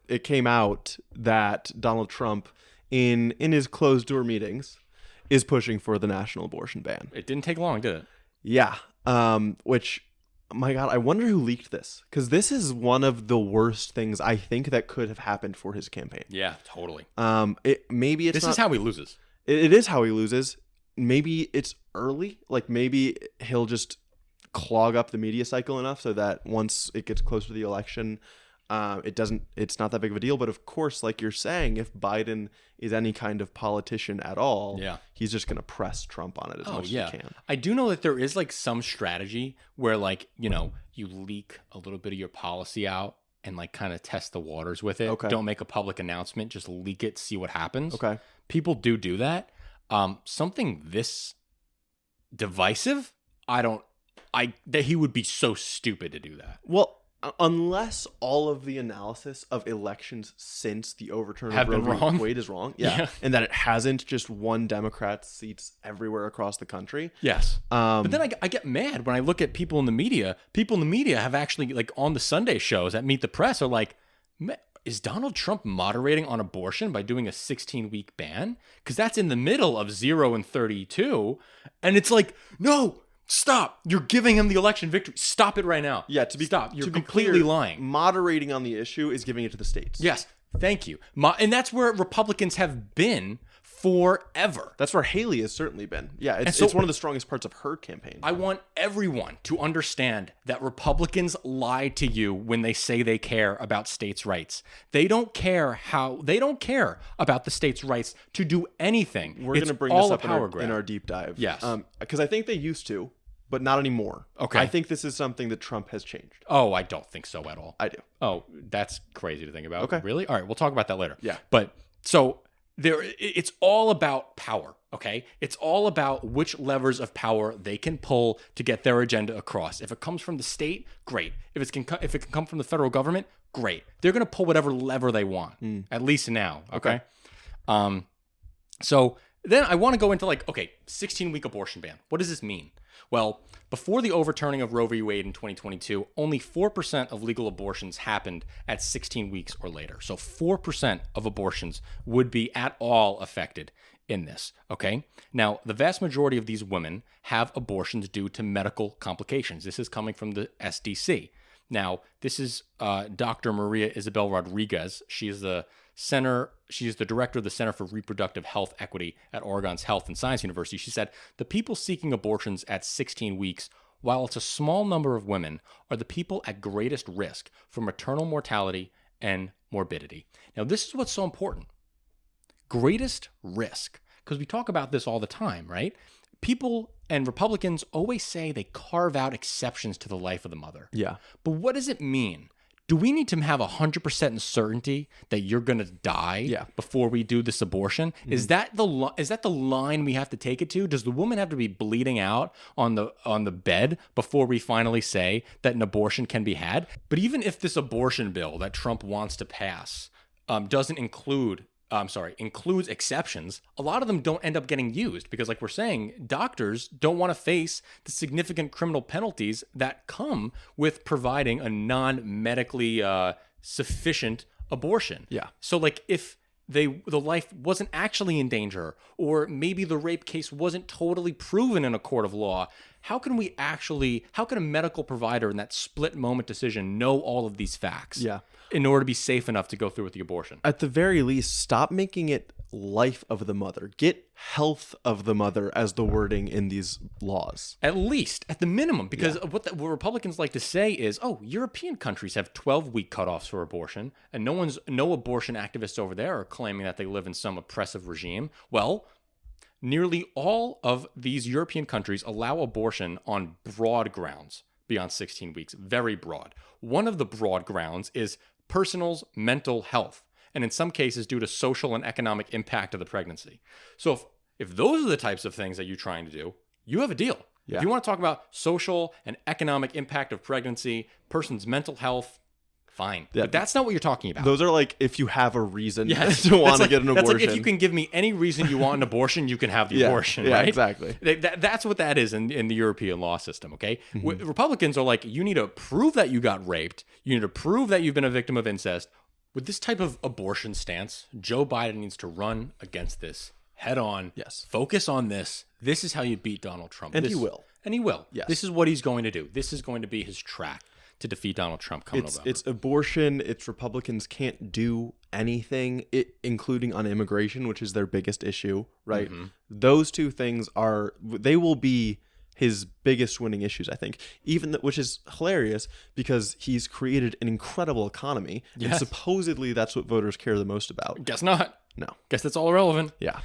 it came out that Donald Trump, in his closed door meetings, is pushing for the national abortion ban. It didn't take long, did it? Yeah. Which, my God, I wonder who leaked this, because this is one of the worst things I think that could have happened for his campaign. Yeah, totally. Maybe it's this is how he loses. It is how he loses. Maybe it's early. Like, maybe he'll just clog up the media cycle enough so that once it gets closer to the election, it's not that big of a deal. But of course, like you're saying, if Biden is any kind of politician at all, he's just going to press Trump on it as much as he can. I do know that there is like some strategy where, like, you know, you leak a little bit of your policy out and like kind of test the waters with it. Okay. Don't make a public announcement, just leak it, see what happens. Okay. People do that. Something this divisive, that he would be so stupid to do that. Well, unless all of the analysis of elections since the overturn have of been Roe v. wrong. Wade is wrong. Yeah. And that it hasn't just won Democrats seats everywhere across the country. Yes. But then I get mad when I look at people in the media. People in the media have actually, like, on the Sunday shows at Meet the Press are like, is Donald Trump moderating on abortion by doing a 16-week ban? Because that's in the middle of 0 and 32. And it's like, no, stop. You're giving him the election victory. Stop it right now. Yeah, stop. You're to be completely clear, lying. Moderating on the issue is giving it to the states. Yes. Thank you. And that's where Republicans have been forever. That's where Haley has certainly been. Yeah, it's one of the strongest parts of her campaign. I want everyone to understand that Republicans lie to you when they say they care about states' rights. They don't care about the states' rights to do anything. We're going to bring this up in our deep dive. Yes. Because I think they used to, but not anymore. Okay. I think this is something that Trump has changed. Oh, I don't think so at all. I do. Oh, that's crazy to think about. Okay. Really? All right, we'll talk about that later. Yeah. But so it's all about power, okay? It's all about which levers of power they can pull to get their agenda across. If it comes from the state, great. If it can come from the federal government, great. They're going to pull whatever lever they want, at least now, okay? So then I want to go into 16-week abortion ban. What does this mean? Well, before the overturning of Roe v. Wade in 2022, only 4% of legal abortions happened at 16 weeks or later. So 4% of abortions would be at all affected in this, okay? Now, the vast majority of these women have abortions due to medical complications. This is coming from the SDC. Now, this is Dr. Maria Isabel Rodriguez. She's the director of the Center for Reproductive Health Equity at Oregon's Health and Science University. She said, the people seeking abortions at 16 weeks, while it's a small number of women, are the people at greatest risk for maternal mortality and morbidity. Now, this is what's so important. Greatest risk, because we talk about this all the time, right? People and Republicans always say they carve out exceptions to the life of the mother. Yeah. But what does it mean? Do we need to have 100% certainty that you're going to die before we do this abortion? Mm-hmm. Is that the line we have to take it to? Does the woman have to be bleeding out on the bed before we finally say that an abortion can be had? But even if this abortion bill that Trump wants to pass doesn't includes exceptions, a lot of them don't end up getting used because, like we're saying, doctors don't want to face the significant criminal penalties that come with providing a non-medically sufficient abortion. Yeah. So, if the life wasn't actually in danger, or maybe the rape case wasn't totally proven in a court of law, how can a medical provider in that split moment decision know all of these facts? Yeah. In order to be safe enough to go through with the abortion? At the very least, stop making it life of the mother. Get health of the mother as the wording in these laws. At least, at the minimum, because what Republicans like to say is, European countries have 12-week cutoffs for abortion, and no abortion activists over there are claiming that they live in some oppressive regime. Well, nearly all of these European countries allow abortion on broad grounds beyond 16 weeks, very broad. One of the broad grounds is person's mental health, and in some cases due to social and economic impact of the pregnancy. So if those are the types of things that you're trying to do, you have a deal. Yeah. If you want to talk about social and economic impact of pregnancy, person's mental health, fine. Yeah. But that's not what you're talking about. Those are if you have a reason to want to get an abortion. That's if you can give me any reason you want an abortion, you can have the abortion, yeah, right? Exactly. That's what that is in the European law system, okay? Mm-hmm. Republicans are you need to prove that you got raped. You need to prove that you've been a victim of incest. With this type of abortion stance, Joe Biden needs to run against this head on. Yes. Focus on this. This is how you beat Donald Trump. And he will. And he will. Yes. This is what he's going to do. This is going to be his track to defeat Donald Trump come November. It's abortion. It's Republicans can't do anything, including on immigration, which is their biggest issue, right? Those two things they will be his biggest winning issues, I think. Which is hilarious because he's created an incredible economy, and supposedly that's what voters care the most about. Guess not. No. Guess that's all irrelevant. Yeah.